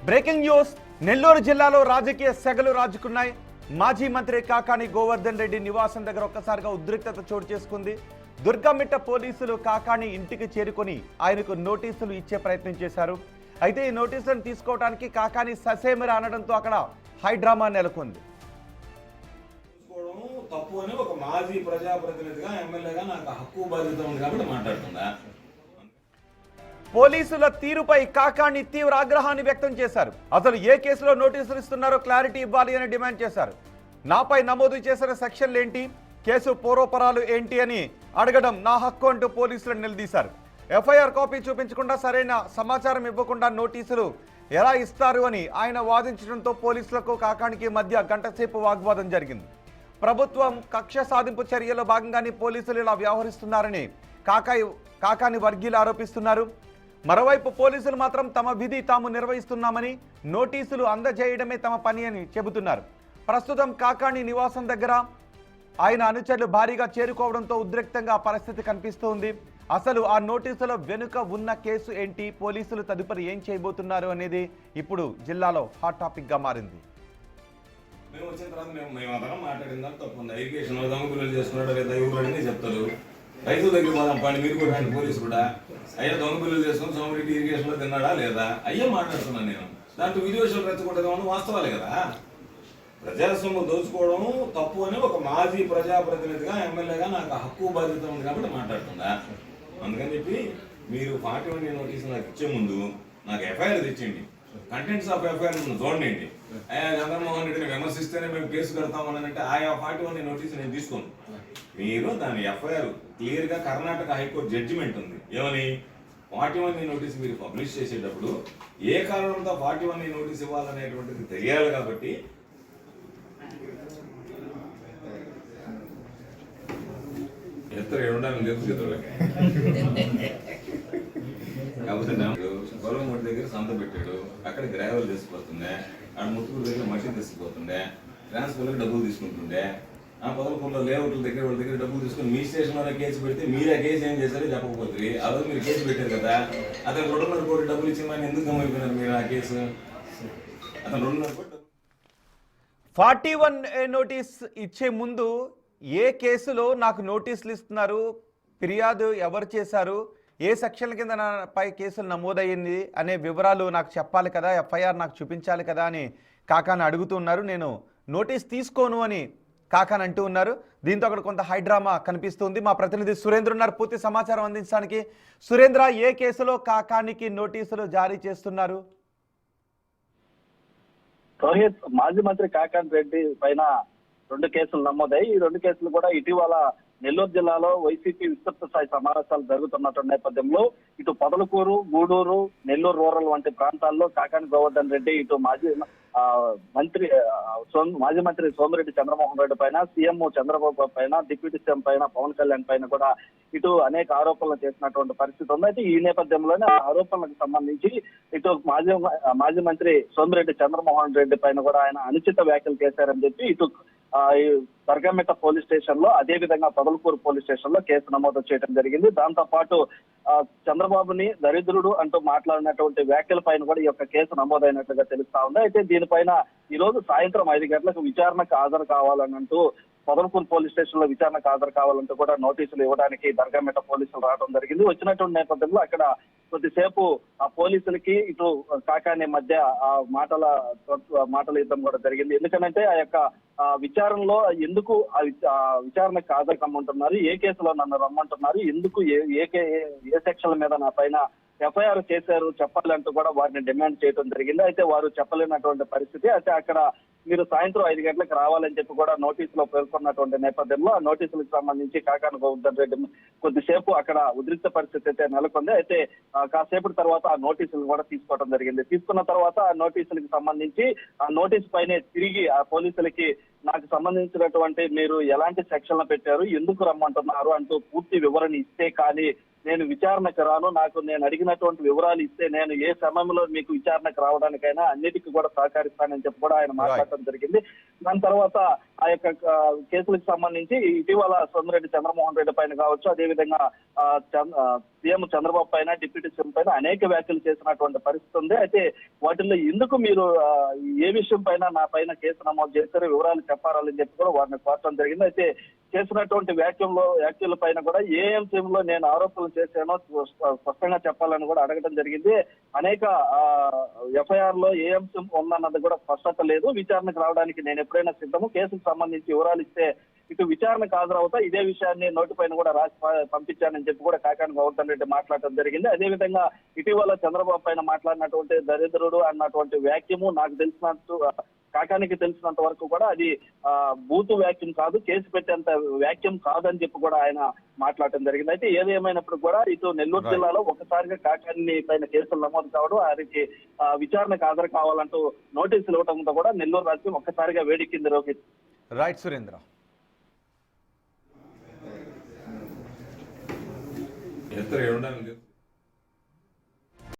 Breaking news. Nellore జిల్లాలో రాజకీయ సెగలు రాజుకున్నాయి. మాజీ మంత్రి కాకాని గోవర్ధన్ రెడ్డి నివాసం దగ్గర ఒక్కసారిగా ఉద్రిక్తత చోటు చేసుకుంది. దుర్గమిట్ట పోలీసులు కాకాని ఇంటికి చేరుకొని ఆయనకు నోటీసులు ఇచ్చే ప్రయత్నం చేశారు. అయితే ఈ నోటీసులను తీసుకోవడానికి కాకాని ససేమిరా అనడంతో అక్కడ హైడ్రామా నెలకొంది. తప్పు అని ఒక మాజీ ప్రజాప్రతినిధిగా ఎమ్మెల్యేగా నాకు హక్కు బాధ్యత ఉంది కాబట్టి మాట్లాడుతుందా? పోలీసుల తీరుపై కాకాని తీవ్ర ఆగ్రహాన్ని వ్యక్తం చేశారు. అసలు ఏ కేసులో నోటీసులు ఇస్తున్నారో క్లారిటీ ఇవ్వాలి అని డిమాండ్ చేశారు. నాపై నమోదు చేసిన సెక్షన్లు ఏంటి, కేసు పూర్వపరాలు ఏంటి అని అడగడం నా హక్కు అంటూ పోలీసులను నిలదీశారు. ఎఫ్ఐఆర్ కాపీ చూపించకుండా సరైన సమాచారం ఇవ్వకుండా నోటీసులు ఎలా ఇస్తారు అని ఆయన వాదించడంతో పోలీసులకు కాకానికి మధ్య గంటసేపు వాగ్వాదం జరిగింది. ప్రభుత్వం కక్ష సాధింపు చర్యలో భాగంగానే పోలీసులు ఇలా వ్యవహరిస్తున్నారని కాకాని వర్గీయులు ఆరోపిస్తున్నారు. మరోవైపు పోలీసులు మాత్రం తమ విధి తాము నిర్వహిస్తున్నామని, నోటీసులు అందజేయడమే తమ పని అని చెబుతున్నారు. ప్రస్తుతం కాకాని నివాసం దగ్గర ఆయన అనుచరులు భారీగా చేరుకోవడంతో ఉద్రిక్తంగా పరిస్థితి కనిపిస్తోంది. అసలు ఆ నోటీసుల వెనుక ఉన్న కేసు ఏంటి, పోలీసులు తదుపరి ఏం చేయబోతున్నారు అనేది ఇప్పుడు జిల్లాలో హాట్ టాపిక్ గా మారింది. మేము వచ్చిన తర్వాత మేము అతను మాట్లాడిందా తప్పకుండా ఇరిగేషన్ దొంగ చేసుకున్నాడు లేదా ఎవరు చెప్తారు. రైతుల దగ్గర పోదాం పండి, మీరు కూడా పోలీసు కూడా అయ్యా దొంగ బిల్లులు చేసుకుని సోమరెడ్డి ఇరిగేషన్ లో తిన్నాడా లేదా అయ్యే మాట్లాడుతున్నాను నేను. దాంట్లో విదేశాలు రెచ్చగొట్టేదామని వాస్తవాలే కదా. ప్రజాస్వామ్యం దోచుకోవడం తప్పు అని ఒక మాజీ ప్రజాప్రతినిధిగా ఎమ్మెల్యేగా నాకు హక్కు బాధ్యత ఉంది కాబట్టి మాట్లాడుతుందా? అందుకని చెప్పి మీరు 41 నోటీసులు నాకు ఇచ్చే ముందు నాకు ఎఫ్ఐఆర్ తెచ్చిండి, కంటెంట్స్ ఆఫ్ ఎఫ్ఐఆర్ చూడండి ఏంటి. అయ్యా చంద్రమోహన్ రెడ్డిని విమర్శిస్తేనే మేము కేసు కడతామని అంటే ఆయా 41 నోటీసు నేను తీసుకోను. మీరు దాని ఎఫ్ఐఆర్ క్లియర్ గా కర్ణాటక హైకోర్టు జడ్జిమెంట్ ఉంది. ఏమని 41 నోటీసు మీరు పబ్లిష్ చేసేటప్పుడు ఏ కారణంతో 41 నోటీస్ ఇవ్వాలనేటువంటిది తెలియాలి. కాబట్టి గొల్లమూడి దగ్గర సంత పెట్టాడు, అక్కడ గ్రావెల్ తీసుకుపోతుండే, ఆడ ముత్తుకూరు దగ్గర మషిన్ తీసుకుపోతుండే, ట్రాన్స్ఫర్లకు డబ్బులు తీసుకుంటుండే, ఆ పొదలపూర్లో లేఅవుట్ల దగ్గర వాళ్ళ దగ్గర డబ్బులు తీసుకుని మీ స్టేషన్లోనే కేసు పెడితే మీరు ఆ కేసు ఏం చేశారో చెప్పకపోతుంది. ఆ రోజు మీరు కేసు పెట్టారు కదా, అతను 2.5 కోటి డబ్బులు ఇచ్చిందని ఎందుకు గమ్మైపోయినారు మీరు? ఆ కేసు అతను 2.5 కోటి 41 నోటీస్ ఇచ్చే ముందు ఏ కేసులో నాకు నోటీసులు ఇస్తున్నారు, ఫిర్యాదు ఎవరు చేశారు, ఏ సెక్షన్ల కింద నాపై కేసులు నమోదయ్యింది అనే వివరాలు నాకు చెప్పాలి కదా, ఎఫ్ఐఆర్ నాకు చూపించాలి కదా అని కాకాని అడుగుతున్నారు. నేను నోటీస్ తీసుకోను అని కాకాని అంటూ ఉన్నారు. దీంతో అక్కడ కొంత హైడ్రామా కనిపిస్తుంది. మా ప్రతినిధి సురేంద్ర ఉన్నారు పూర్తి సమాచారం అందించడానికి. సురేంద్ర, ఏ కేసులో కాకానికి నోటీసులు జారీ చేస్తున్నారు? రోహిత్, మాజీ మంత్రి కాకాని రెడ్డి పైన 2 కేసులు నమోదాయి. ఈ 2 కేసులు కూడా ఇటీవల నెల్లూరు జిల్లాలో వైసీపీ విస్తృత స్థాయి సమావేశాలు జరుగుతున్నటువంటి నేపథ్యంలో ఇటు పొదలకూరు, గూడూరు, నెల్లూరు రూరల్ వంటి ప్రాంతాల్లో కాకాని గోవర్ధన్ రెడ్డి ఇటు మాజీ మంత్రి సోమిరెడ్డి చంద్రమోహన్ రెడ్డి పైన, సీఎం చంద్రబాబు పైన, డిప్యూటీ సీఎం పైన పవన్ కళ్యాణ్ పైన కూడా ఇటు అనేక ఆరోపణలు చేసినటువంటి పరిస్థితి ఉంది. అయితే ఈ నేపథ్యంలోనే ఆ ఆరోపణలకు సంబంధించి ఇటు మాజీ మంత్రి సోమిరెడ్డి చంద్రమోహన్ రెడ్డి పైన కూడా ఆయన అనుచిత వ్యాఖ్యలు చేశారని చెప్పి ఇటు దర్గామిట్ట పోలీస్ స్టేషన్ లో, అదే విధంగా పొదలకూరు పోలీస్ స్టేషన్ లో కేసు నమోదు చేయడం జరిగింది. దాంతో పాటు చంద్రబాబుని దరిద్రుడు అంటూ మాట్లాడినటువంటి వ్యాఖ్యల పైన కూడా ఈ యొక్క కేసు నమోదైనట్లుగా తెలుస్తా ఉంది. అయితే దీనిపైన ఈ రోజు సాయంత్రం 5 గంటలకు విచారణకు హాజరు కావాలని అంటూ పొదలకూరు పోలీస్ స్టేషన్ లో విచారణకు హాజరు కావాలంటూ కూడా నోటీసులు ఇవ్వడానికి దర్గామిట్ట పోలీసులు రావడం జరిగింది. వచ్చినటువంటి నేపథ్యంలో అక్కడ కొద్దిసేపు ఆ పోలీసులకి ఇటు కాకాని మధ్య మాటల యుద్ధం కూడా జరిగింది. ఎందుకంటే ఆ యొక్క విచారణలో ఎందుకు విచారణకు హాజరు కమ్మంటున్నారు, ఏ కేసులో నన్ను రమ్మంటున్నారు, ఎందుకు ఏ సెక్షన్ల మీద నా పైన ఎఫ్ఐఆర్ చేశారు చెప్పాలంటూ కూడా వారిని డిమాండ్ చేయడం జరిగింది. అయితే వారు చెప్పలేనటువంటి పరిస్థితి. అయితే అక్కడ మీరు సాయంత్రం 5 గంటలకు రావాలని చెప్పి కూడా నోటీసులో పేర్కొన్నటువంటి నేపథ్యంలో ఆ నోటీసులకు సంబంధించి కాకాని గోవర్ధన్ రెడ్డి కొద్దిసేపు అక్కడ ఉద్రిక్త పరిస్థితి అయితే నెలకొంది. అయితే కాసేపటి తర్వాత ఆ నోటీసులు కూడా తీసుకోవడం జరిగింది. తీసుకున్న తర్వాత ఆ నోటీసులకు సంబంధించి ఆ నోటీసు పైనే తిరిగి ఆ పోలీసులకి నాకు సంబంధించినటువంటి మీరు ఎలాంటి సెక్షన్లు పెట్టారు, ఎందుకు రమ్మంటున్నారు అంటూ పూర్తి వివరణ ఇస్తే కానీ నేను విచారణకు రాను, నేను అడిగినటువంటి వివరాలు ఇస్తే నేను ఏ సమయంలో మీకు విచారణకు రావడానికైనా అన్నిటికీ కూడా సహకరిస్తానని చెప్పి కూడా ఆయన మాట్లాడటం జరిగింది. దాని తర్వాత ఆ యొక్క కేసులకు సంబంధించి ఇటీవల సోమిరెడ్డి చంద్రమోహన్ రెడ్డి పైన కావచ్చు, అదేవిధంగా సీఎం చంద్రబాబు పైన డిప్యూటీ సీఎం పైన అనేక వ్యాఖ్యలు చేసినటువంటి పరిస్థితి ఉంది. అయితే వాటిల్లో ఎందుకు మీరు ఏ విషయం పైన నా పైన కేసు నమోదు చేశారో వివరాలు చెప్పాలని చెప్పి కూడా వారిని కోరడం జరిగింది. అయితే చేసినటువంటి వ్యాఖ్యల పైన కూడా ఏ అంశంలో నేను ఆరోపణలు చేశానో స్పష్టంగా చెప్పాలని కూడా అడగడం జరిగింది. అనేక ఎఫ్ఐఆర్ లో ఏ అంశం ఉందన్నది కూడా స్పష్టత లేదు. విచారణకు రావడానికి నేను ఎప్పుడైనా సిద్ధము, కేసుకు సంబంధించి వివరాలు ఇస్తే ఇటు విచారణకు హాజరవుతా, ఇదే విషయాన్ని నోటిపైన కూడా రాసి పంపించానని చెప్పి కూడా కాకాని గోవర్ధన్ రెడ్డి మాట్లాడటం జరిగింది. అదేవిధంగా ఇటీవల చంద్రబాబు పైన మాట్లాడినటువంటి దరిద్రుడు అన్నటువంటి వ్యాఖ్యము నాకు తెలిసినట్టు కాకానికి తెలిసినంత వరకు కూడా అది బూతు వ్యాఖ్యం కాదు, కేసు పెట్టేంత వ్యాఖ్యం కాదని చెప్పి కూడా ఆయన మాట్లాడటం జరిగింది. అయితే ఏదేమైనప్పుడు కూడా ఇటు నెల్లూరు జిల్లాలో ఒకసారిగా కాకాని పైన కేసులు నమోదు కావడం, వారికి విచారణకు హాజరు కావాలంటూ నోటీసులు ఇవ్వడంతో కూడా నెల్లూరు రాజ్యం ఒక్కసారిగా వేడెక్కింది. రోహిత్. రైట్ సురేంద్ర. ఎత్తరు